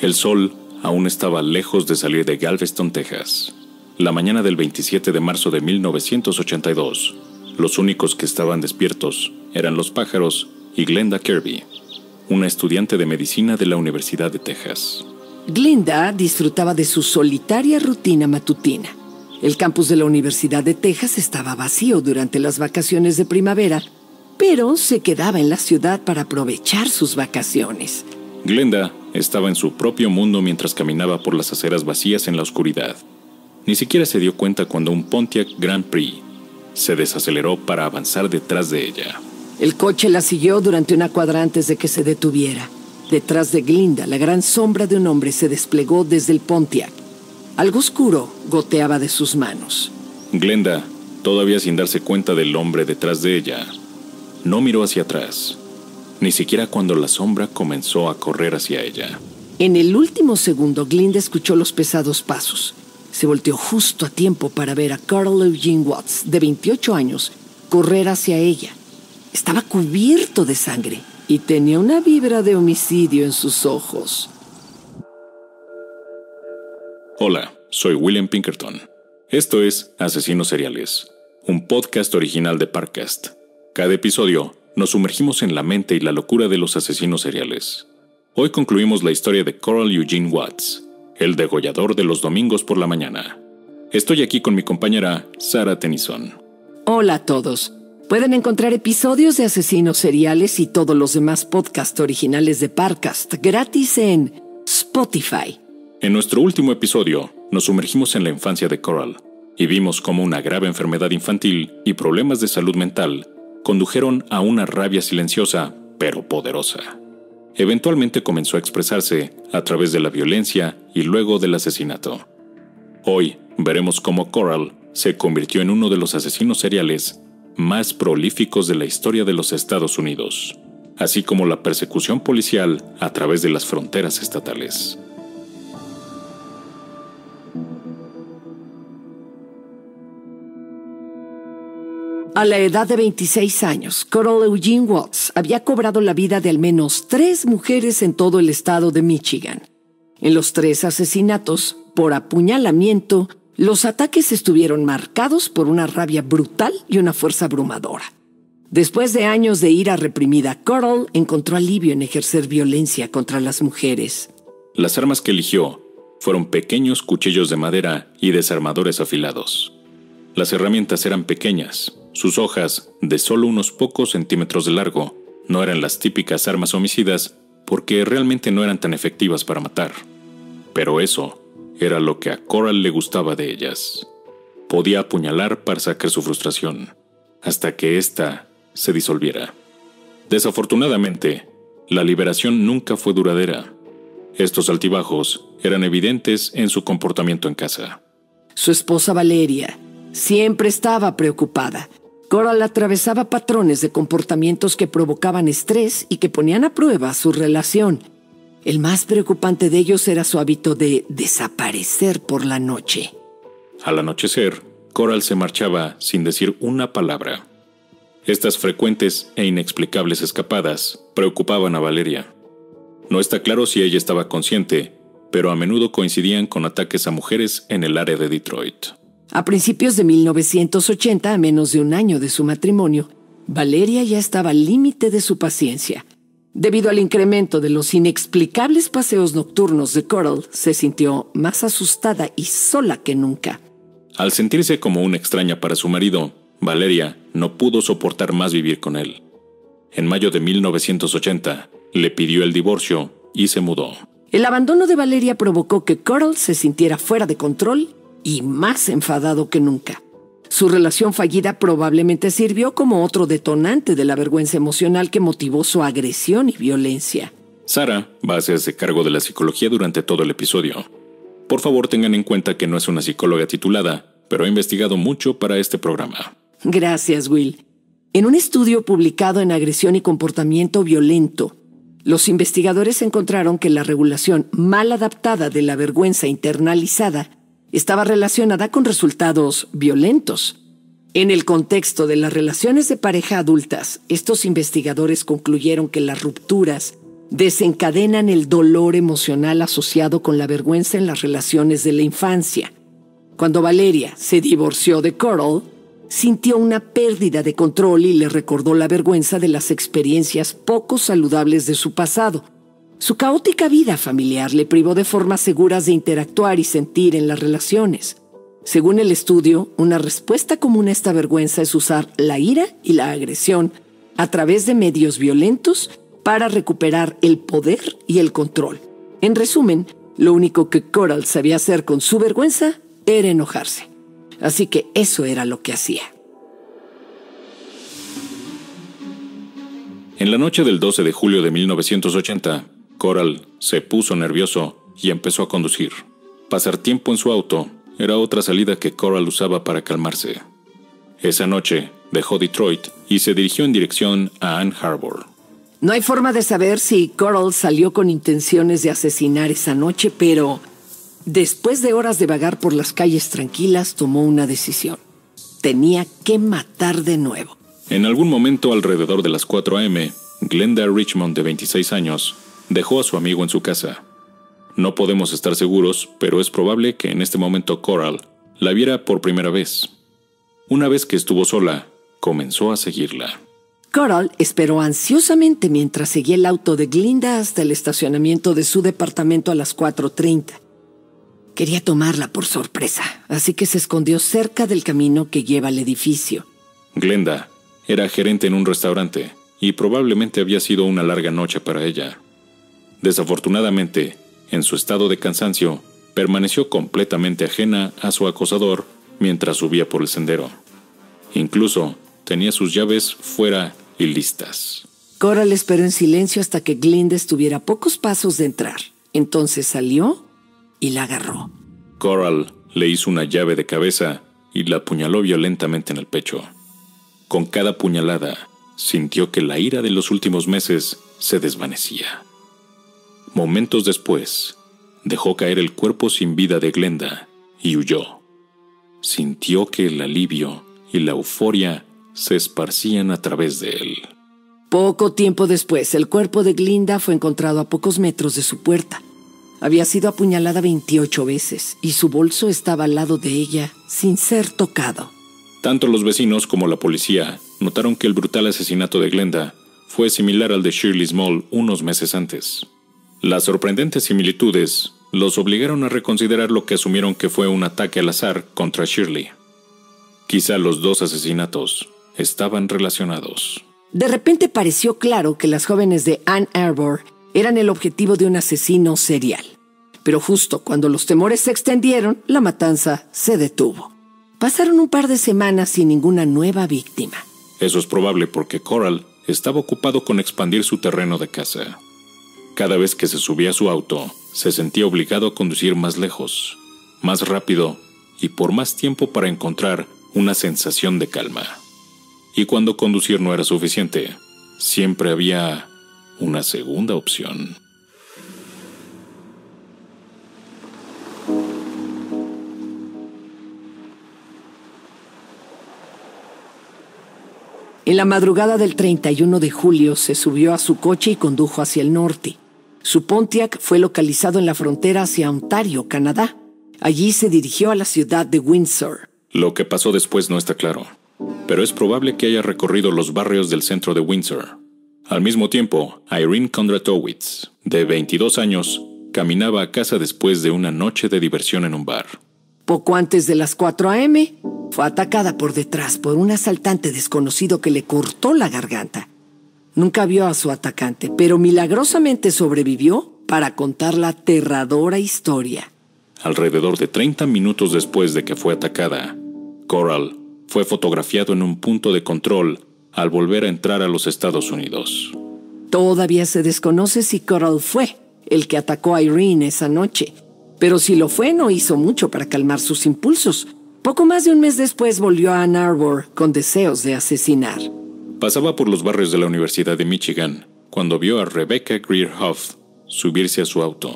El sol aún estaba lejos de salir de Galveston, Texas. La mañana del 27 de marzo de 1982, los únicos que estaban despiertos eran los pájaros y Glenda Kirby, una estudiante de medicina de la Universidad de Texas. Glenda disfrutaba de su solitaria rutina matutina. El campus de la Universidad de Texas estaba vacío durante las vacaciones de primavera, pero se quedaba en la ciudad para aprovechar sus vacaciones. Glenda estaba en su propio mundo mientras caminaba por las aceras vacías en la oscuridad. Ni siquiera se dio cuenta cuando un Pontiac Grand Prix se desaceleró para avanzar detrás de ella. El coche la siguió durante una cuadra antes de que se detuviera. Detrás de Glenda, la gran sombra de un hombre se desplegó desde el Pontiac. Algo oscuro goteaba de sus manos. Glenda, todavía sin darse cuenta del hombre detrás de ella, no miró hacia atrás, ni siquiera cuando la sombra comenzó a correr hacia ella. En el último segundo, Glenda escuchó los pesados pasos. Se volteó justo a tiempo para ver a Carl Eugene Watts, de 28 años, correr hacia ella. Estaba cubierto de sangre y tenía una vibra de homicidio en sus ojos. Hola, soy William Pinkerton. Esto es Asesinos Seriales, un podcast original de Parcast. Cada episodio nos sumergimos en la mente y la locura de los asesinos seriales. Hoy concluimos la historia de Carl Eugene Watts, el degollador de los domingos por la mañana. Estoy aquí con mi compañera Sarah Tennyson. Hola a todos. Pueden encontrar episodios de Asesinos Seriales y todos los demás podcasts originales de Parcast gratis en Spotify. En nuestro último episodio, nos sumergimos en la infancia de Coral y vimos cómo una grave enfermedad infantil y problemas de salud mental condujeron a una rabia silenciosa, pero poderosa. Eventualmente comenzó a expresarse a través de la violencia y luego del asesinato. Hoy veremos cómo Coral se convirtió en uno de los asesinos seriales más prolíficos de la historia de los Estados Unidos, así como la persecución policial a través de las fronteras estatales. A la edad de 26 años, Carl Eugene Watts había cobrado la vida de al menos 3 mujeres en todo el estado de Michigan. En los 3 asesinatos, por apuñalamiento, los ataques estuvieron marcados por una rabia brutal y una fuerza abrumadora. Después de años de ira reprimida, Carl encontró alivio en ejercer violencia contra las mujeres. Las armas que eligió fueron pequeños cuchillos de madera y desarmadores afilados. Las herramientas eran pequeñas. Sus hojas, de solo unos pocos centímetros de largo, no eran las típicas armas homicidas porque realmente no eran tan efectivas para matar. Pero eso era lo que a Coral le gustaba de ellas. Podía apuñalar para sacar su frustración, hasta que ésta se disolviera. Desafortunadamente, la liberación nunca fue duradera. Estos altibajos eran evidentes en su comportamiento en casa. Su esposa Valeria siempre estaba preocupada. Coral atravesaba patrones de comportamientos que provocaban estrés y que ponían a prueba su relación. El más preocupante de ellos era su hábito de desaparecer por la noche. Al anochecer, Coral se marchaba sin decir una palabra. Estas frecuentes e inexplicables escapadas preocupaban a Valeria. No está claro si ella estaba consciente, pero a menudo coincidían con ataques a mujeres en el área de Detroit. A principios de 1980, a menos de un año de su matrimonio, Valeria ya estaba al límite de su paciencia. Debido al incremento de los inexplicables paseos nocturnos de Coral, se sintió más asustada y sola que nunca. Al sentirse como una extraña para su marido, Valeria no pudo soportar más vivir con él. En mayo de 1980, le pidió el divorcio y se mudó. El abandono de Valeria provocó que Coral se sintiera fuera de control y más enfadado que nunca. Su relación fallida probablemente sirvió como otro detonante de la vergüenza emocional que motivó su agresión y violencia. Sarah va a hacerse cargo de la psicología durante todo el episodio. Por favor, tengan en cuenta que no es una psicóloga titulada, pero ha investigado mucho para este programa. Gracias, Will. En un estudio publicado en Agresión y Comportamiento Violento, los investigadores encontraron que la regulación mal adaptada de la vergüenza internalizada estaba relacionada con resultados violentos. En el contexto de las relaciones de pareja adultas, estos investigadores concluyeron que las rupturas desencadenan el dolor emocional asociado con la vergüenza en las relaciones de la infancia. Cuando Valeria se divorció de Coral, sintió una pérdida de control y le recordó la vergüenza de las experiencias poco saludables de su pasado. Su caótica vida familiar le privó de formas seguras de interactuar y sentir en las relaciones. Según el estudio, una respuesta común a esta vergüenza es usar la ira y la agresión a través de medios violentos para recuperar el poder y el control. En resumen, lo único que Coral sabía hacer con su vergüenza era enojarse. Así que eso era lo que hacía. En la noche del 12 de julio de 1980, Coral se puso nervioso y empezó a conducir. Pasar tiempo en su auto era otra salida que Coral usaba para calmarse. Esa noche dejó Detroit y se dirigió en dirección a Ann Arbor. No hay forma de saber si Coral salió con intenciones de asesinar esa noche, pero después de horas de vagar por las calles tranquilas, tomó una decisión. Tenía que matar de nuevo. En algún momento alrededor de las 4 a.m., Glenda Richmond, de 26 años, dejó a su amigo en su casa. No podemos estar seguros, pero es probable que en este momento Coral la viera por primera vez. Una vez que estuvo sola, comenzó a seguirla. Coral esperó ansiosamente mientras seguía el auto de Glenda hasta el estacionamiento de su departamento a las 4:30. Quería tomarla por sorpresa, así que se escondió cerca del camino que lleva al edificio. Glenda era gerente en un restaurante y probablemente había sido una larga noche para ella. Desafortunadamente, en su estado de cansancio, permaneció completamente ajena a su acosador mientras subía por el sendero. Incluso tenía sus llaves fuera y listas. Coral esperó en silencio hasta que Glenda estuviera a pocos pasos de entrar. Entonces salió y la agarró. Coral le hizo una llave de cabeza y la apuñaló violentamente en el pecho. Con cada puñalada, sintió que la ira de los últimos meses se desvanecía. Momentos después, dejó caer el cuerpo sin vida de Glenda y huyó. Sintió que el alivio y la euforia se esparcían a través de él. Poco tiempo después, el cuerpo de Glenda fue encontrado a pocos metros de su puerta. Había sido apuñalada 28 veces y su bolso estaba al lado de ella sin ser tocado. Tanto los vecinos como la policía notaron que el brutal asesinato de Glenda fue similar al de Shirley Small unos meses antes. Las sorprendentes similitudes los obligaron a reconsiderar lo que asumieron que fue un ataque al azar contra Shirley. Quizá los dos asesinatos estaban relacionados. De repente pareció claro que las jóvenes de Ann Arbor eran el objetivo de un asesino serial. Pero justo cuando los temores se extendieron, la matanza se detuvo. Pasaron un par de semanas sin ninguna nueva víctima. Eso es probable porque Coral estaba ocupado con expandir su terreno de caza. Cada vez que se subía a su auto, se sentía obligado a conducir más lejos, más rápido y por más tiempo para encontrar una sensación de calma. Y cuando conducir no era suficiente, siempre había una segunda opción. En la madrugada del 31 de julio se subió a su coche y condujo hacia el norte. Su Pontiac fue localizado en la frontera hacia Ontario, Canadá. Allí se dirigió a la ciudad de Windsor. Lo que pasó después no está claro, pero es probable que haya recorrido los barrios del centro de Windsor. Al mismo tiempo, Irene Kondratowicz, de 22 años, caminaba a casa después de una noche de diversión en un bar. Poco antes de las 4 a.m., fue atacada por detrás por un asaltante desconocido que le cortó la garganta. Nunca vio a su atacante, pero milagrosamente sobrevivió para contar la aterradora historia. Alrededor de 30 minutos después de que fue atacada, Coral fue fotografiado en un punto de control al volver a entrar a los Estados Unidos. Todavía se desconoce si Coral fue el que atacó a Irene esa noche, pero si lo fue no hizo mucho para calmar sus impulsos. Poco más de un mes después volvió a Ann Arbor con deseos de asesinar. Pasaba por los barrios de la Universidad de Michigan cuando vio a Rebecca Greer Huff subirse a su auto.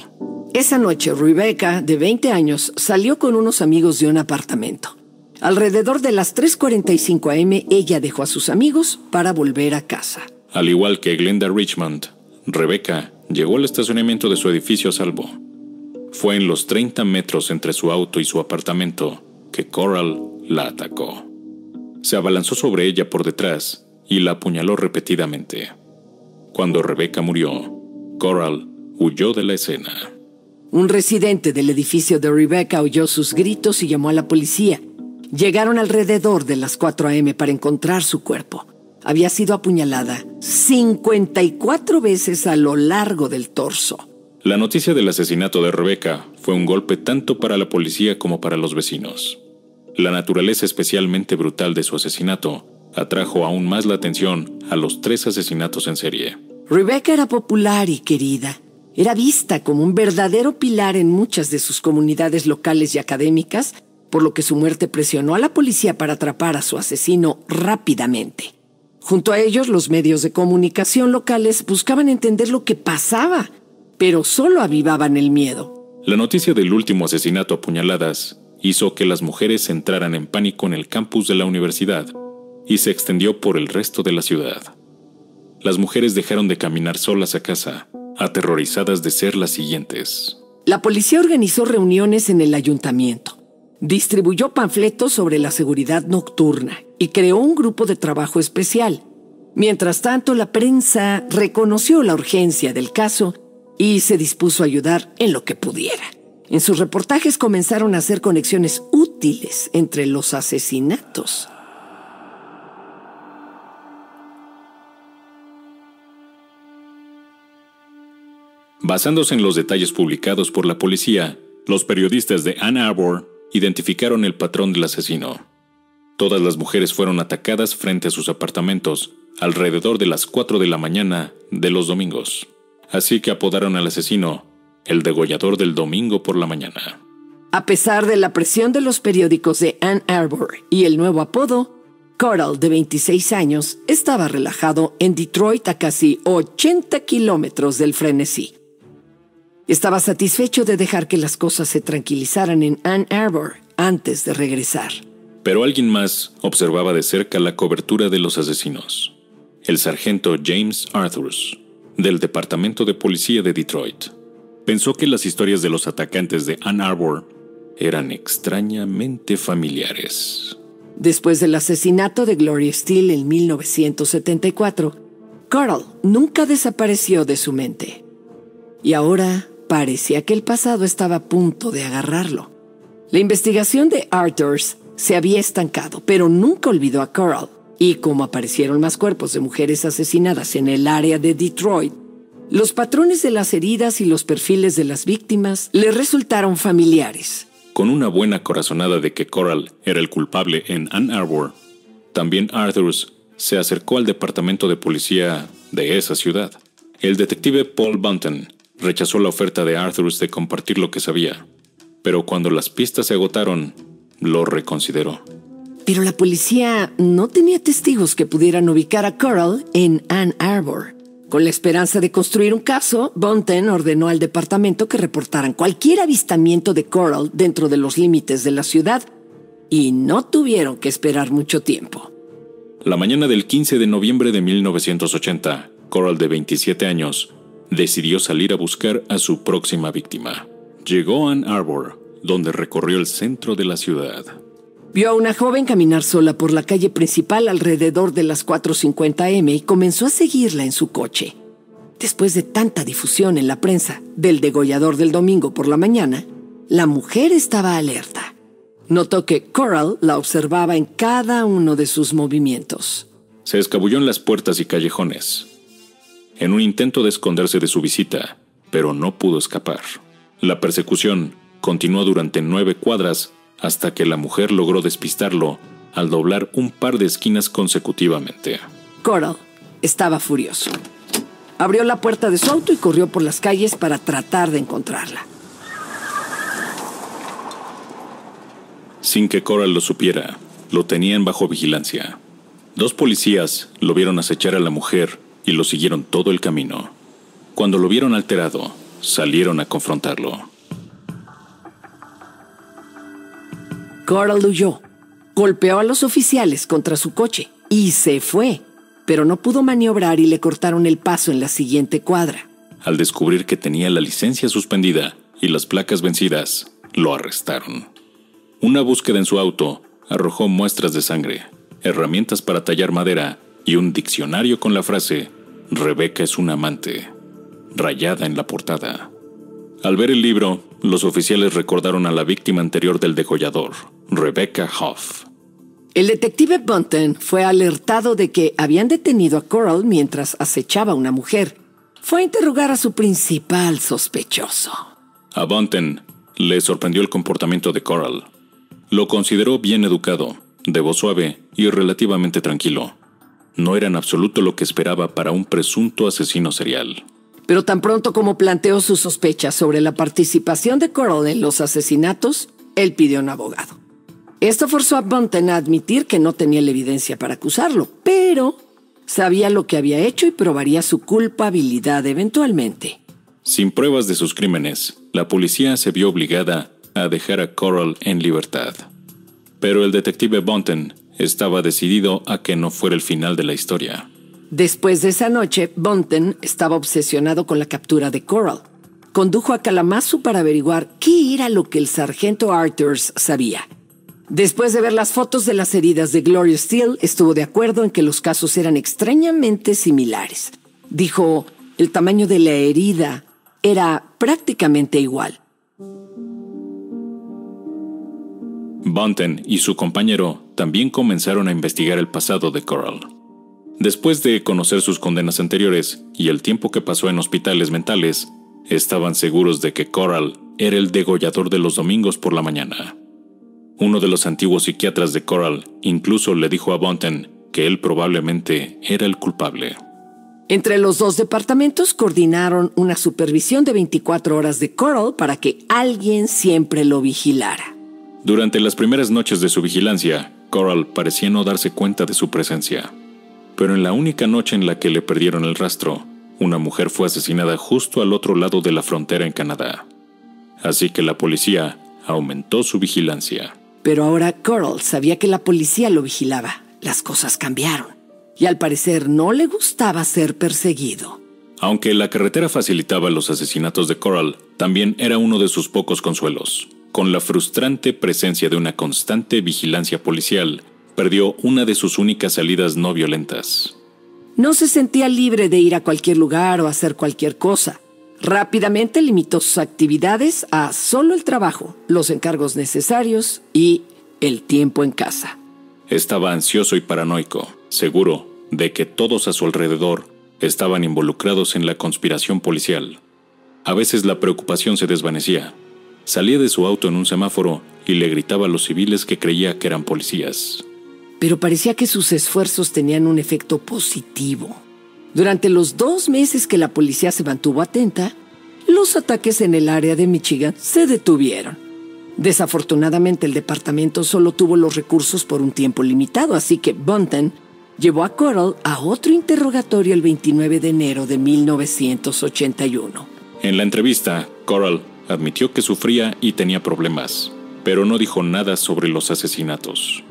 Esa noche, Rebecca, de 20 años, salió con unos amigos de un apartamento. Alrededor de las 3:45 a.m., ella dejó a sus amigos para volver a casa. Al igual que Glenda Richmond, Rebecca llegó al estacionamiento de su edificio a salvo. Fue en los 30 metros entre su auto y su apartamento que Coral la atacó. Se abalanzó sobre ella por detrás y la apuñaló repetidamente. Cuando Rebecca murió, Coral huyó de la escena. Un residente del edificio de Rebecca oyó sus gritos y llamó a la policía. Llegaron alrededor de las 4 a.m. para encontrar su cuerpo. Había sido apuñalada 54 veces a lo largo del torso. La noticia del asesinato de Rebecca fue un golpe tanto para la policía como para los vecinos. La naturaleza especialmente brutal de su asesinato atrajo aún más la atención a los 3 asesinatos en serie. Rebecca era popular y querida. Era vista como un verdadero pilar en muchas de sus comunidades locales y académicas, por lo que su muerte presionó a la policía para atrapar a su asesino rápidamente. Junto a ellos, los medios de comunicación locales buscaban entender lo que pasaba, pero solo avivaban el miedo. La noticia del último asesinato a puñaladas hizo que las mujeres entraran en pánico en el campus de la universidad y se extendió por el resto de la ciudad. Las mujeres dejaron de caminar solas a casa, aterrorizadas de ser las siguientes. La policía organizó reuniones en el ayuntamiento, distribuyó panfletos sobre la seguridad nocturna y creó un grupo de trabajo especial. Mientras tanto, la prensa reconoció la urgencia del caso y se dispuso a ayudar en lo que pudiera. En sus reportajes comenzaron a hacer conexiones útiles entre los asesinatos. Basándose en los detalles publicados por la policía, los periodistas de Ann Arbor identificaron el patrón del asesino. Todas las mujeres fueron atacadas frente a sus apartamentos alrededor de las 4 de la mañana de los domingos. Así que apodaron al asesino el degollador del domingo por la mañana. A pesar de la presión de los periódicos de Ann Arbor y el nuevo apodo, Coral, de 26 años, estaba relajado en Detroit a casi 80 kilómetros del frenesí. Estaba satisfecho de dejar que las cosas se tranquilizaran en Ann Arbor antes de regresar. Pero alguien más observaba de cerca la cobertura de los asesinos. El sargento James Arthurs, del Departamento de Policía de Detroit, pensó que las historias de los atacantes de Ann Arbor eran extrañamente familiares. Después del asesinato de Gloria Steele en 1974, Coral nunca desapareció de su mente. Y ahora parecía que el pasado estaba a punto de agarrarlo. La investigación de Arthurs se había estancado, pero nunca olvidó a Coral. Y como aparecieron más cuerpos de mujeres asesinadas en el área de Detroit, los patrones de las heridas y los perfiles de las víctimas le resultaron familiares. Con una buena corazonada de que Coral era el culpable en Ann Arbor, también Arthurs se acercó al departamento de policía de esa ciudad. El detective Paul Bunton rechazó la oferta de Arthurs de compartir lo que sabía, pero cuando las pistas se agotaron, lo reconsideró. Pero la policía no tenía testigos que pudieran ubicar a Coral en Ann Arbor. Con la esperanza de construir un caso, Bunton ordenó al departamento que reportaran cualquier avistamiento de Coral dentro de los límites de la ciudad, y no tuvieron que esperar mucho tiempo. La mañana del 15 de noviembre de 1980, Coral, de 27 años, decidió salir a buscar a su próxima víctima. Llegó a Ann Arbor, donde recorrió el centro de la ciudad. Vio a una joven caminar sola por la calle principal alrededor de las 4:50 am y comenzó a seguirla en su coche. Después de tanta difusión en la prensa del degollador del domingo por la mañana, la mujer estaba alerta. Notó que Coral la observaba en cada uno de sus movimientos. Se escabulló en las puertas y callejones, en un intento de esconderse de su visita, pero no pudo escapar. La persecución continuó durante 9 cuadras hasta que la mujer logró despistarlo al doblar un par de esquinas consecutivamente. Coral estaba furioso. Abrió la puerta de su auto y corrió por las calles para tratar de encontrarla. Sin que Coral lo supiera, lo tenían bajo vigilancia. 2 policías lo vieron acechar a la mujer y lo siguieron todo el camino. Cuando lo vieron alterado, salieron a confrontarlo. Coral huyó, golpeó a los oficiales contra su coche y se fue, pero no pudo maniobrar y le cortaron el paso en la siguiente cuadra. Al descubrir que tenía la licencia suspendida y las placas vencidas, lo arrestaron. Una búsqueda en su auto arrojó muestras de sangre, herramientas para tallar madera y un diccionario con la frase «Rebecca es una amante», rayada en la portada. Al ver el libro, los oficiales recordaron a la víctima anterior del degollador, Rebecca Hoff. El detective Bunten fue alertado de que habían detenido a Coral mientras acechaba a una mujer. Fue a interrogar a su principal sospechoso. A Bunten le sorprendió el comportamiento de Coral. Lo consideró bien educado, de voz suave y relativamente tranquilo. No era en absoluto lo que esperaba para un presunto asesino serial. Pero tan pronto como planteó sus sospechas sobre la participación de Coral en los asesinatos, él pidió un abogado. Esto forzó a Bunten a admitir que no tenía la evidencia para acusarlo, pero sabía lo que había hecho y probaría su culpabilidad eventualmente. Sin pruebas de sus crímenes, la policía se vio obligada a dejar a Coral en libertad. Pero el detective Bunten estaba decidido a que no fuera el final de la historia. Después de esa noche, Bunten estaba obsesionado con la captura de Coral. Condujo a Kalamazoo para averiguar qué era lo que el sargento Arthurs sabía. Después de ver las fotos de las heridas de Gloria Steele, estuvo de acuerdo en que los casos eran extrañamente similares. Dijo, el tamaño de la herida era prácticamente igual. Bunten y su compañero también comenzaron a investigar el pasado de Coral. Después de conocer sus condenas anteriores y el tiempo que pasó en hospitales mentales, estaban seguros de que Coral era el degollador de los domingos por la mañana. Uno de los antiguos psiquiatras de Coral incluso le dijo a Bunten que él probablemente era el culpable. Entre los dos departamentos coordinaron una supervisión de 24 horas de Coral para que alguien siempre lo vigilara. Durante las primeras noches de su vigilancia, Coral parecía no darse cuenta de su presencia. Pero en la única noche en la que le perdieron el rastro, una mujer fue asesinada justo al otro lado de la frontera en Canadá. Así que la policía aumentó su vigilancia. Pero ahora Coral sabía que la policía lo vigilaba. Las cosas cambiaron. Y al parecer no le gustaba ser perseguido. Aunque la carretera facilitaba los asesinatos de Coral, también era uno de sus pocos consuelos. Con la frustrante presencia de una constante vigilancia policial, perdió una de sus únicas salidas no violentas. No se sentía libre de ir a cualquier lugar o hacer cualquier cosa. Rápidamente limitó sus actividades a solo el trabajo, los encargos necesarios y el tiempo en casa. Estaba ansioso y paranoico, seguro de que todos a su alrededor estaban involucrados en la conspiración policial. A veces la preocupación se desvanecía. Salía de su auto en un semáforo y le gritaba a los civiles que creía que eran policías. Pero parecía que sus esfuerzos tenían un efecto positivo. Durante los 2 meses que la policía se mantuvo atenta, los ataques en el área de Michigan se detuvieron. Desafortunadamente, el departamento solo tuvo los recursos por un tiempo limitado, así que Bunten llevó a Coral a otro interrogatorio el 29 de enero de 1981. En la entrevista, Coral admitió que sufría y tenía problemas, pero no dijo nada sobre los asesinatos.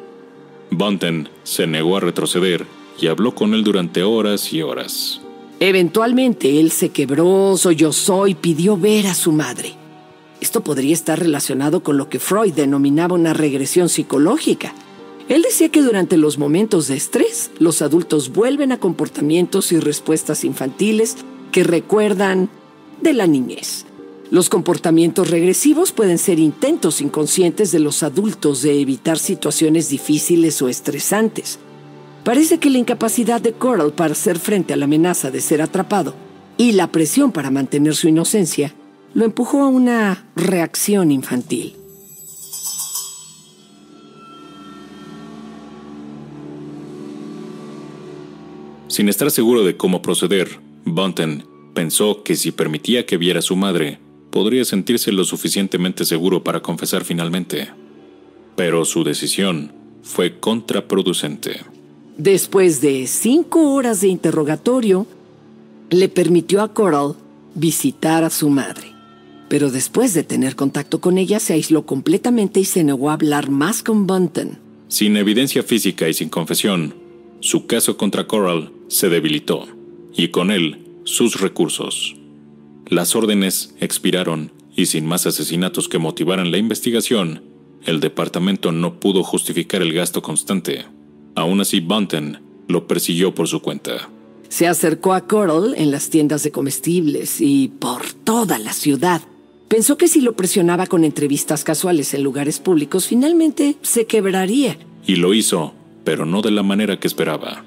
Bunten se negó a retroceder y habló con él durante horas y horas. Eventualmente, él se quebró, sollozó y pidió ver a su madre. Esto podría estar relacionado con lo que Freud denominaba una regresión psicológica. Él decía que durante los momentos de estrés, los adultos vuelven a comportamientos y respuestas infantiles que recuerdan de la niñez. Los comportamientos regresivos pueden ser intentos inconscientes de los adultos de evitar situaciones difíciles o estresantes. Parece que la incapacidad de Coral para hacer frente a la amenaza de ser atrapado y la presión para mantener su inocencia lo empujó a una reacción infantil. Sin estar seguro de cómo proceder, Bunten pensó que si permitía que viera a su madre, podría sentirse lo suficientemente seguro para confesar finalmente. Pero su decisión fue contraproducente. Después de 5 horas de interrogatorio, le permitió a Coral visitar a su madre. Pero después de tener contacto con ella, se aisló completamente y se negó a hablar más con Bunten. Sin evidencia física y sin confesión, su caso contra Coral se debilitó, y con él, sus recursos. Las órdenes expiraron y sin más asesinatos que motivaran la investigación, el departamento no pudo justificar el gasto constante. Aún así, Bunton lo persiguió por su cuenta. Se acercó a Coral en las tiendas de comestibles y por toda la ciudad. Pensó que si lo presionaba con entrevistas casuales en lugares públicos, finalmente se quebraría. Y lo hizo, pero no de la manera que esperaba.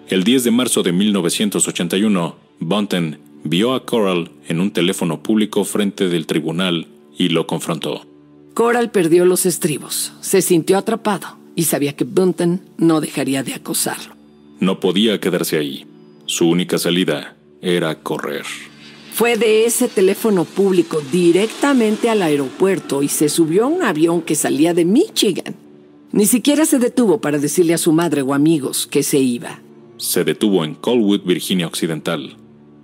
El 10 de marzo de 1981, Bunton vio a Coral en un teléfono público frente del tribunal y lo confrontó. Coral perdió los estribos, se sintió atrapado y sabía que Bunton no dejaría de acosarlo. No podía quedarse ahí. Su única salida era correr. Fue de ese teléfono público directamente al aeropuerto y se subió a un avión que salía de Michigan. Ni siquiera se detuvo para decirle a su madre o amigos que se iba. Se detuvo en Colwood, Virginia Occidental,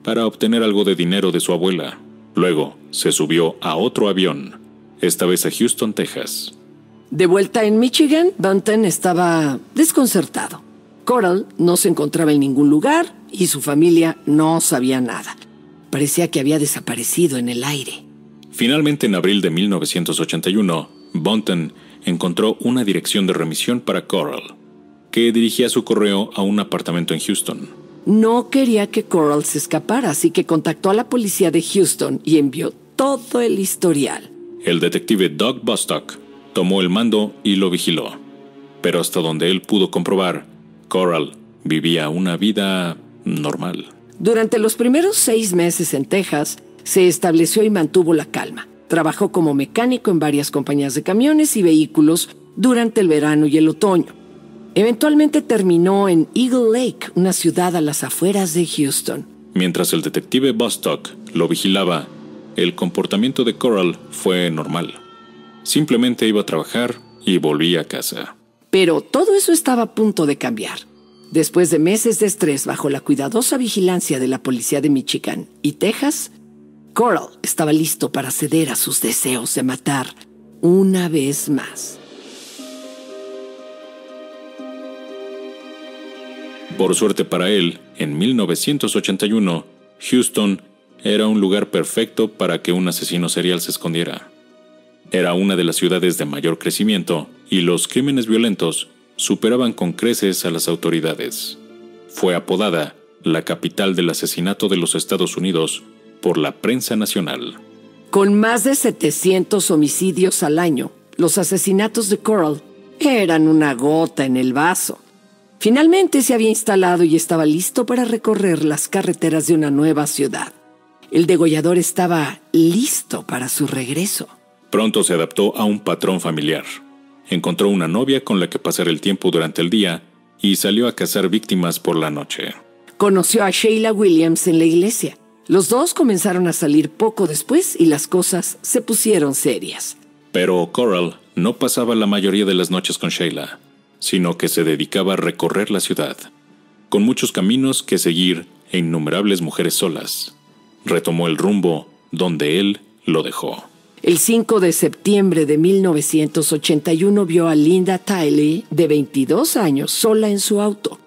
para obtener algo de dinero de su abuela. Luego se subió a otro avión, esta vez a Houston, Texas. De vuelta en Michigan, Bunton estaba desconcertado. Coral no se encontraba en ningún lugar y su familia no sabía nada. Parecía que había desaparecido en el aire. Finalmente, en abril de 1981, Bunton encontró una dirección de remisión para Coral, que dirigía su correo a un apartamento en Houston. No quería que Coral se escapara, así que contactó a la policía de Houston y envió todo el historial. El detective Doug Bostock tomó el mando y lo vigiló. Pero hasta donde él pudo comprobar, Coral vivía una vida normal. Durante los primeros 6 meses en Texas, se estableció y mantuvo la calma. Trabajó como mecánico en varias compañías de camiones y vehículos durante el verano y el otoño. Eventualmente terminó en Eagle Lake, una ciudad a las afueras de Houston. Mientras el detective Bostock lo vigilaba, el comportamiento de Coral fue normal. Simplemente iba a trabajar y volvía a casa. Pero todo eso estaba a punto de cambiar. Después de meses de estrés bajo la cuidadosa vigilancia de la policía de Michigan y Texas, Coral estaba listo para ceder a sus deseos de matar una vez más. Por suerte para él, en 1981, Houston era un lugar perfecto para que un asesino serial se escondiera. Era una de las ciudades de mayor crecimiento y los crímenes violentos superaban con creces a las autoridades. Fue apodada la capital del asesinato de los Estados Unidos por la prensa nacional. Con más de 700 homicidios al año, los asesinatos de Coral eran una gota en el vaso. Finalmente se había instalado y estaba listo para recorrer las carreteras de una nueva ciudad. El degollador estaba listo para su regreso. Pronto se adaptó a un patrón familiar. Encontró una novia con la que pasar el tiempo durante el día y salió a cazar víctimas por la noche. Conoció a Sheila Williams en la iglesia. Los dos comenzaron a salir poco después y las cosas se pusieron serias. Pero Coral no pasaba la mayoría de las noches con Sheila, sino que se dedicaba a recorrer la ciudad, con muchos caminos que seguir e innumerables mujeres solas. Retomó el rumbo donde él lo dejó. El 5 de septiembre de 1981 vio a Linda Tiley, de 22 años, sola en su auto.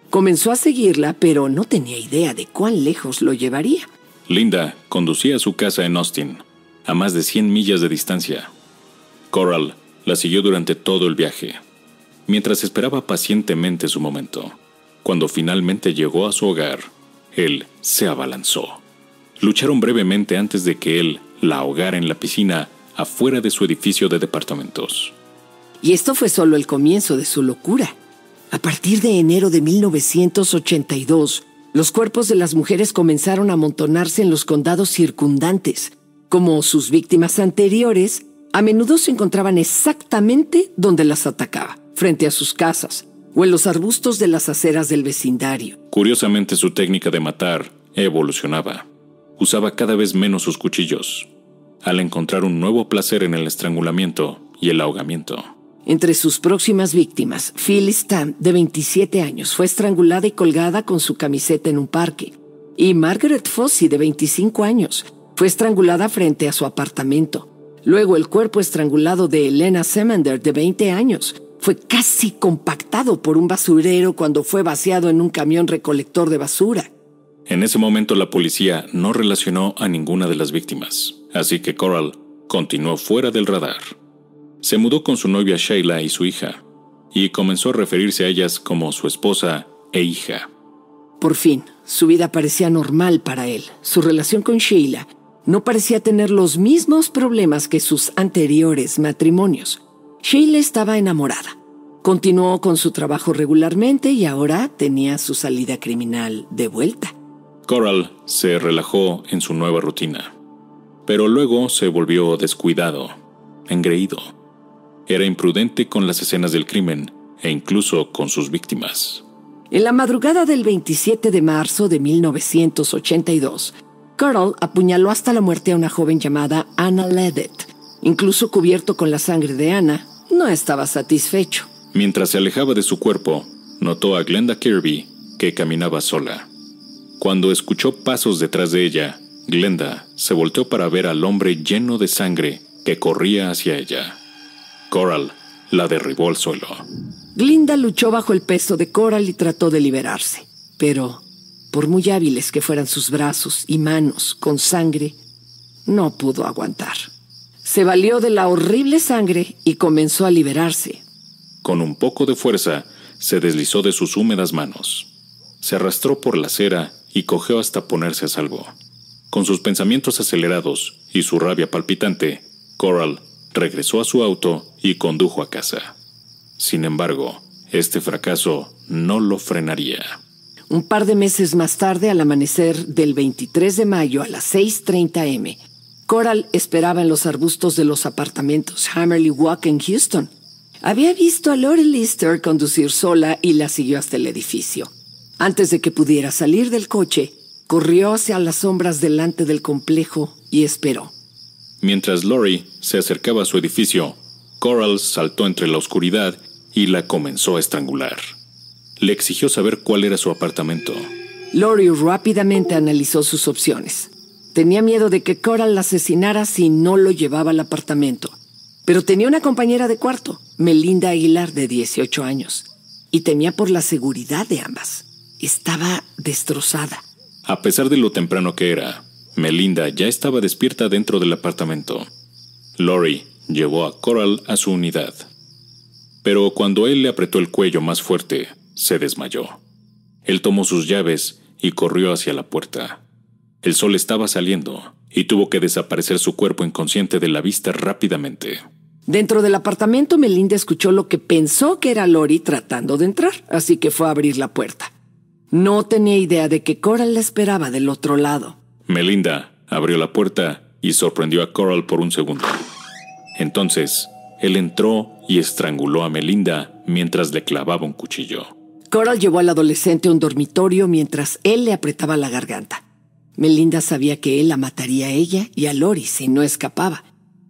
Comenzó a seguirla, pero no tenía idea de cuán lejos lo llevaría. Linda conducía a su casa en Austin, a más de 100 millas de distancia. Coral la siguió durante todo el viaje, mientras esperaba pacientemente su momento. Cuando finalmente llegó a su hogar, él se abalanzó. Lucharon brevemente antes de que él la ahogara en la piscina afuera de su edificio de departamentos. Y esto fue solo el comienzo de su locura. A partir de enero de 1982, los cuerpos de las mujeres comenzaron a amontonarse en los condados circundantes. Como sus víctimas anteriores, a menudo se encontraban exactamente donde las atacaba, frente a sus casas o en los arbustos de las aceras del vecindario. Curiosamente, su técnica de matar evolucionaba. Usaba cada vez menos sus cuchillos, al encontrar un nuevo placer en el estrangulamiento y el ahogamiento. Entre sus próximas víctimas, Phyllis Stamp, de 27 años, fue estrangulada y colgada con su camiseta en un parque. Y Margaret Fossey, de 25 años, fue estrangulada frente a su apartamento. Luego, el cuerpo estrangulado de Elena Semander, de 20 años, fue casi compactado por un basurero cuando fue vaciado en un camión recolector de basura. En ese momento la policía no relacionó a ninguna de las víctimas, así que Coral continuó fuera del radar. Se mudó con su novia Sheila y su hija, y comenzó a referirse a ellas como su esposa e hija. Por fin, su vida parecía normal para él. Su relación con Sheila no parecía tener los mismos problemas que sus anteriores matrimonios. Sheila estaba enamorada. Continuó con su trabajo regularmente y ahora tenía su salida criminal de vuelta. Coral se relajó en su nueva rutina, pero luego se volvió descuidado, engreído. Era imprudente con las escenas del crimen e incluso con sus víctimas. En la madrugada del 27 de marzo de 1982, Coral apuñaló hasta la muerte a una joven llamada Anna Ledet. Incluso cubierto con la sangre de Anna, no estaba satisfecho. Mientras se alejaba de su cuerpo, notó a Glenda Kirby, que caminaba sola. Cuando escuchó pasos detrás de ella, Glenda se volteó para ver al hombre lleno de sangre que corría hacia ella. Coral la derribó al suelo. Glenda luchó bajo el peso de Coral y trató de liberarse. Pero, por muy hábiles que fueran sus brazos y manos con sangre, no pudo aguantar. Se valió de la horrible sangre y comenzó a liberarse. Con un poco de fuerza, se deslizó de sus húmedas manos. Se arrastró por la acera y cojeó hasta ponerse a salvo. Con sus pensamientos acelerados y su rabia palpitante, Coral regresó a su auto y condujo a casa. Sin embargo, este fracaso no lo frenaría. Un par de meses más tarde, al amanecer del 23 de mayo a las 6:30 am, Coral esperaba en los arbustos de los apartamentos Hammerly Walk en Houston. Había visto a Lori Lister conducir sola y la siguió hasta el edificio. Antes de que pudiera salir del coche, corrió hacia las sombras delante del complejo y esperó. Mientras Lori se acercaba a su edificio, Coral saltó entre la oscuridad y la comenzó a estrangular. Le exigió saber cuál era su apartamento. Lori rápidamente analizó sus opciones. Tenía miedo de que Coral la asesinara si no lo llevaba al apartamento. Pero tenía una compañera de cuarto, Melinda Aguilar, de 18 años, y temía por la seguridad de ambas. Estaba destrozada. A pesar de lo temprano que era, Melinda ya estaba despierta dentro del apartamento. Lori llevó a Coral a su unidad. Pero cuando él le apretó el cuello más fuerte, se desmayó. Él tomó sus llaves y corrió hacia la puerta. El sol estaba saliendo y tuvo que desaparecer su cuerpo inconsciente de la vista rápidamente. Dentro del apartamento, Melinda escuchó lo que pensó que era Lori tratando de entrar, así que fue a abrir la puerta. No tenía idea de que Coral la esperaba del otro lado. Melinda abrió la puerta y sorprendió a Coral por un segundo. Entonces, él entró y estranguló a Melinda mientras le clavaba un cuchillo. Coral llevó al adolescente a un dormitorio mientras él le apretaba la garganta. Melinda sabía que él la mataría a ella y a Lori si no escapaba.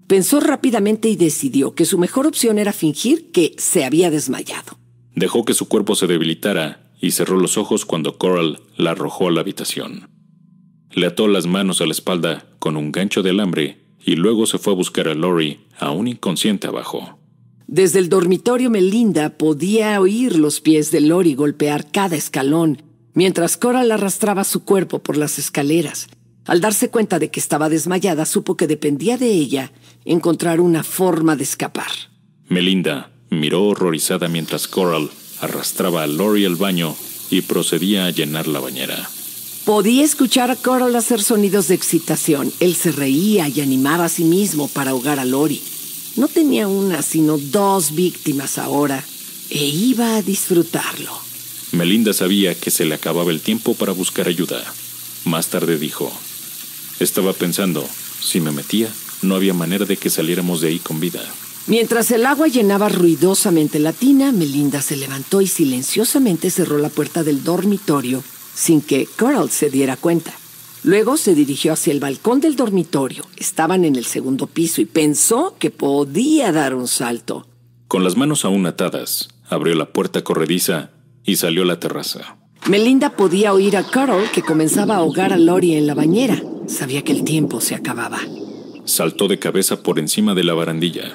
Pensó rápidamente y decidió que su mejor opción era fingir que se había desmayado. Dejó que su cuerpo se debilitara y cerró los ojos cuando Coral la arrojó a la habitación. Le ató las manos a la espalda con un gancho de alambre y luego se fue a buscar a Lori, aún inconsciente, abajo. Desde el dormitorio, Melinda podía oír los pies de Lori golpear cada escalón, mientras Coral arrastraba su cuerpo por las escaleras. Al darse cuenta de que estaba desmayada, supo que dependía de ella encontrar una forma de escapar. Melinda miró horrorizada mientras Coral arrastraba a Lori al baño y procedía a llenar la bañera. Podía escuchar a Coral hacer sonidos de excitación. Él se reía y animaba a sí mismo para ahogar a Lori. No tenía una, sino 2 víctimas ahora, e iba a disfrutarlo. Melinda sabía que se le acababa el tiempo para buscar ayuda. Más tarde dijo: estaba pensando, si me metía, no había manera de que saliéramos de ahí con vida. Mientras el agua llenaba ruidosamente la tina, Melinda se levantó y silenciosamente cerró la puerta del dormitorio sin que Coral se diera cuenta. Luego se dirigió hacia el balcón del dormitorio. Estaban en el 2º piso y pensó que podía dar un salto. Con las manos aún atadas, abrió la puerta corrediza y salió a la terraza. Melinda podía oír a Coral que comenzaba a ahogar a Lori en la bañera. Sabía que el tiempo se acababa. Saltó de cabeza por encima de la barandilla.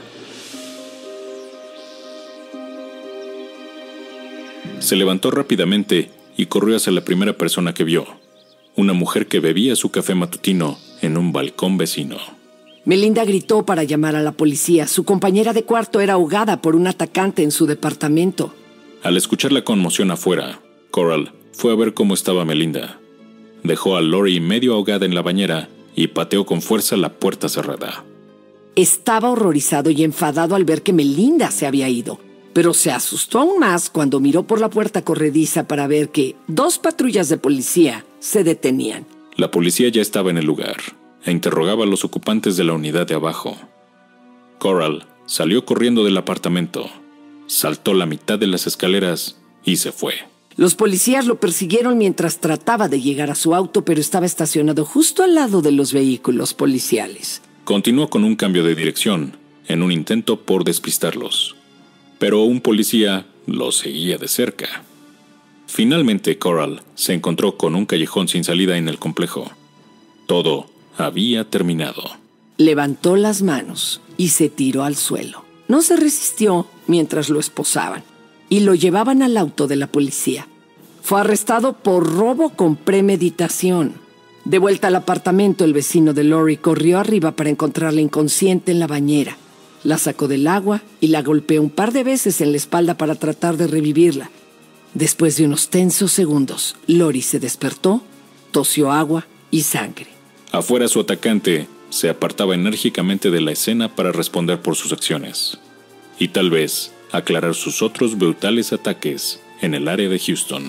Se levantó rápidamente y corrió hacia la primera persona que vio. una mujer que bebía su café matutino en un balcón vecino. Melinda gritó para llamar a la policía. Su compañera de cuarto era ahogada por un atacante en su departamento. Al escuchar la conmoción afuera, Coral fue a ver cómo estaba Melinda. Dejó a Lori medio ahogada en la bañera y pateó con fuerza la puerta cerrada. Estaba horrorizado y enfadado al ver que Melinda se había ido, pero se asustó aún más cuando miró por la puerta corrediza para ver que 2 patrullas de policía se detenían. La policía ya estaba en el lugar e interrogaba a los ocupantes de la unidad de abajo. Coral salió corriendo del apartamento, saltó la mitad de las escaleras y se fue. Los policías lo persiguieron mientras trataba de llegar a su auto, pero estaba estacionado justo al lado de los vehículos policiales. Continuó con un cambio de dirección, en un intento por despistarlos. Pero un policía lo seguía de cerca. Finalmente, Coral se encontró con un callejón sin salida en el complejo. Todo había terminado. Levantó las manos y se tiró al suelo. No se resistió mientras lo esposaban y lo llevaban al auto de la policía. Fue arrestado por robo con premeditación. De vuelta al apartamento, el vecino de Lori corrió arriba para encontrarla inconsciente en la bañera. La sacó del agua y la golpeó un par de veces en la espalda para tratar de revivirla. Después de unos tensos segundos, Lori se despertó, tosió agua y sangre. Afuera, su atacante se apartaba enérgicamente de la escena para responder por sus acciones y tal vez aclarar sus otros brutales ataques en el área de Houston.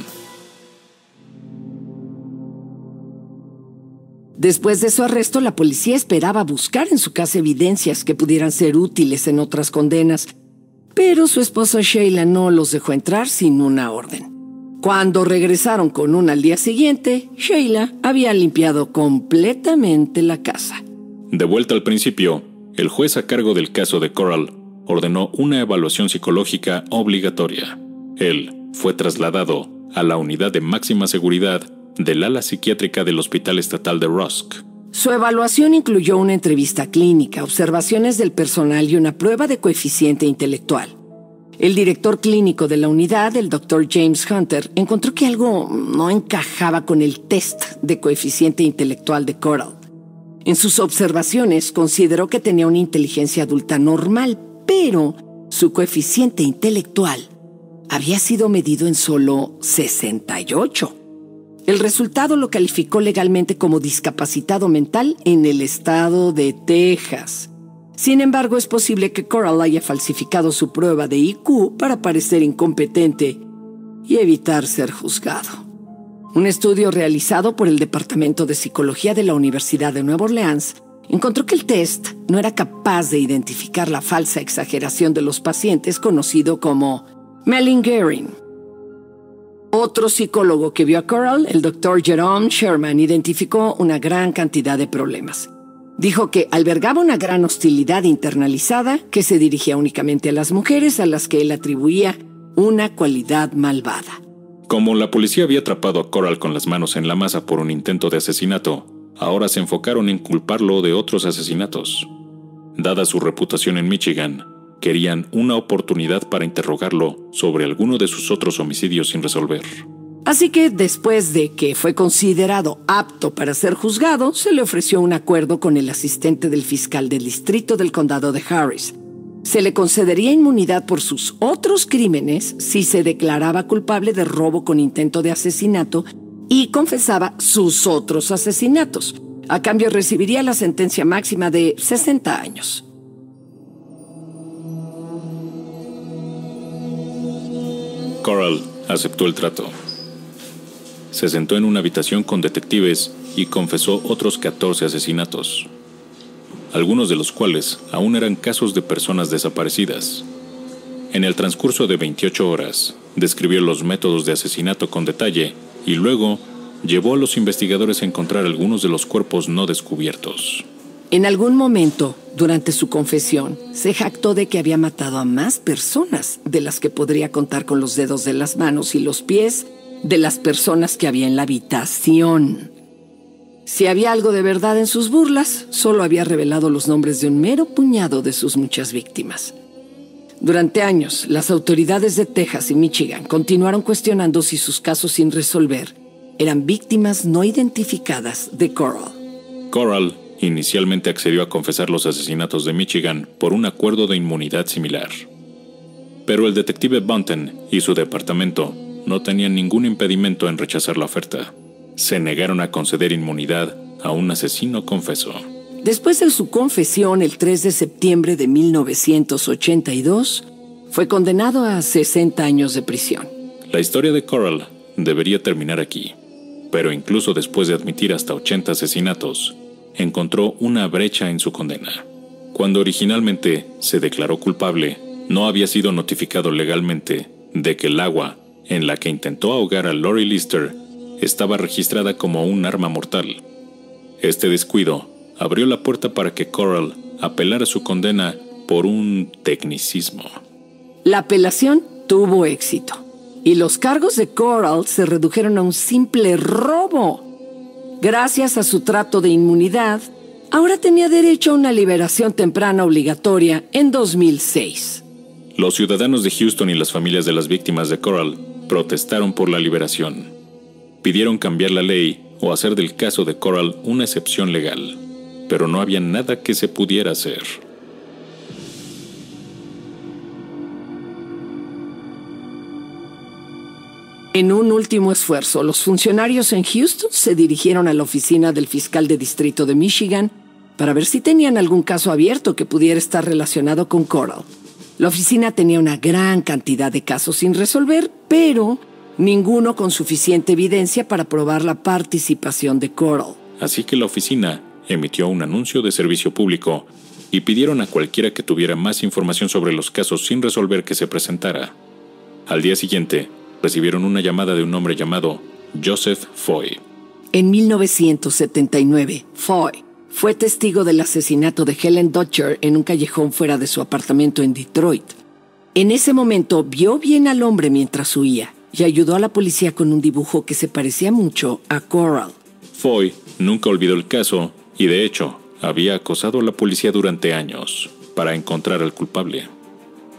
Después de su arresto, la policía esperaba buscar en su casa evidencias que pudieran ser útiles en otras condenas, pero su esposa Sheila no los dejó entrar sin una orden. Cuando regresaron con una al día siguiente, Sheila había limpiado completamente la casa. De vuelta al principio, el juez a cargo del caso de Coral ordenó una evaluación psicológica obligatoria. Él fue trasladado a la unidad de máxima seguridad del ala psiquiátrica del Hospital Estatal de Rusk. Su evaluación incluyó una entrevista clínica, observaciones del personal y una prueba de coeficiente intelectual. El director clínico de la unidad, el Dr. James Hunter, encontró que algo no encajaba con el test de coeficiente intelectual de Coral. En sus observaciones consideró que tenía una inteligencia adulta normal, pero su coeficiente intelectual había sido medido en solo 68. El resultado lo calificó legalmente como discapacitado mental en el estado de Texas. Sin embargo, es posible que Coral haya falsificado su prueba de IQ para parecer incompetente y evitar ser juzgado. Un estudio realizado por el Departamento de Psicología de la Universidad de Nueva Orleans encontró que el test no era capaz de identificar la falsa exageración de los pacientes, conocido como malingering. Otro psicólogo que vio a Coral, el Dr. Jerome Sherman, identificó una gran cantidad de problemas. Dijo que albergaba una gran hostilidad internalizada que se dirigía únicamente a las mujeres a las que él atribuía una cualidad malvada. Como la policía había atrapado a Coral con las manos en la masa por un intento de asesinato, ahora se enfocaron en culparlo de otros asesinatos. Dada su reputación en Michigan, querían una oportunidad para interrogarlo sobre alguno de sus otros homicidios sin resolver. Así que después de que fue considerado apto para ser juzgado, se le ofreció un acuerdo con el asistente del fiscal del distrito del condado de Harris. Se le concedería inmunidad por sus otros crímenes si se declaraba culpable de robo con intento de asesinato y confesaba sus otros asesinatos. A cambio recibiría la sentencia máxima de 60 años. Coral aceptó el trato. Se sentó en una habitación con detectives y confesó otros 14 asesinatos, algunos de los cuales aún eran casos de personas desaparecidas. En el transcurso de 28 horas, describió los métodos de asesinato con detalle y luego llevó a los investigadores a encontrar algunos de los cuerpos no descubiertos. En algún momento, durante su confesión, se jactó de que había matado a más personas de las que podría contar con los dedos de las manos y los pies de las personas que había en la habitación. Si había algo de verdad en sus burlas, solo había revelado los nombres de un mero puñado de sus muchas víctimas. Durante años, las autoridades de Texas y Michigan continuaron cuestionando si sus casos sin resolver eran víctimas no identificadas de Coral. Coral inicialmente accedió a confesar los asesinatos de Michigan por un acuerdo de inmunidad similar. Pero el detective Bunten y su departamento no tenían ningún impedimento en rechazar la oferta. Se negaron a conceder inmunidad a un asesino confeso. Después de su confesión, el 3 de septiembre de 1982, fue condenado a 60 años de prisión. La historia de Coral debería terminar aquí, pero incluso después de admitir hasta 80 asesinatos, encontró una brecha en su condena. Cuando originalmente se declaró culpable, no había sido notificado legalmente de que el agua en la que intentó ahogar a Lori Lister estaba registrada como un arma mortal. Este descuido abrió la puerta para que Coral apelara su condena por un tecnicismo. La apelación tuvo éxito, y los cargos de Coral se redujeron a un simple robo. Gracias a su trato de inmunidad, ahora tenía derecho a una liberación temprana obligatoria en 2006. Los ciudadanos de Houston y las familias de las víctimas de Coral protestaron por la liberación. Pidieron cambiar la ley o hacer del caso de Coral una excepción legal, pero no había nada que se pudiera hacer. En un último esfuerzo, los funcionarios en Houston se dirigieron a la oficina del fiscal de distrito de Michigan para ver si tenían algún caso abierto que pudiera estar relacionado con Coral. La oficina tenía una gran cantidad de casos sin resolver, pero ninguno con suficiente evidencia para probar la participación de Coral. Así que la oficina emitió un anuncio de servicio público y pidieron a cualquiera que tuviera más información sobre los casos sin resolver que se presentara. Al día siguiente, recibieron una llamada de un hombre llamado Joseph Foy. En 1979, Foy fue testigo del asesinato de Helen Dutcher en un callejón fuera de su apartamento en Detroit. En ese momento vio bien al hombre mientras huía y ayudó a la policía con un dibujo que se parecía mucho a Coral. Foy nunca olvidó el caso y, de hecho, había acosado a la policía durante años para encontrar al culpable.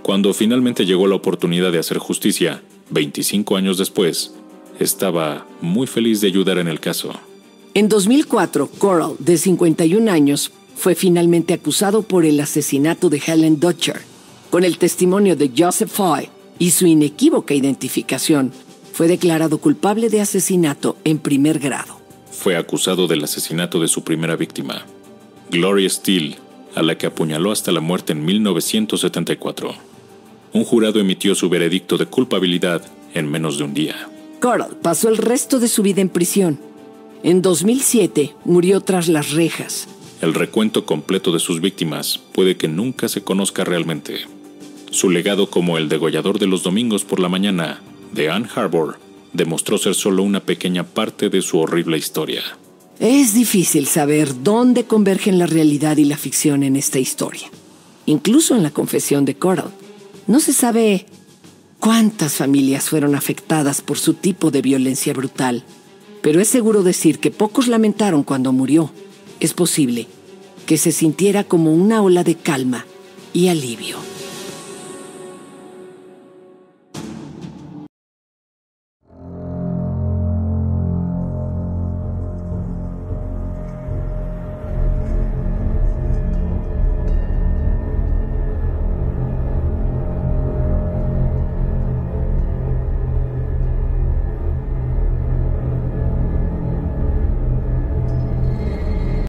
Cuando finalmente llegó la oportunidad de hacer justicia, 25 años después, estaba muy feliz de ayudar en el caso. En 2004, Coral, de 51 años, fue finalmente acusado por el asesinato de Helen Dutcher. Con el testimonio de Joseph Foy y su inequívoca identificación, fue declarado culpable de asesinato en primer grado. Fue acusado del asesinato de su primera víctima, Gloria Steele, a la que apuñaló hasta la muerte en 1974. Un jurado emitió su veredicto de culpabilidad en menos de un día. Coral pasó el resto de su vida en prisión. En 2007 murió tras las rejas. El recuento completo de sus víctimas puede que nunca se conozca realmente. Su legado como el degollador de los domingos por la mañana de Ann Arbor demostró ser solo una pequeña parte de su horrible historia. Es difícil saber dónde convergen la realidad y la ficción en esta historia. Incluso en la confesión de Coral, no se sabe cuántas familias fueron afectadas por su tipo de violencia brutal, pero es seguro decir que pocos lamentaron cuando murió. Es posible que se sintiera como una ola de calma y alivio.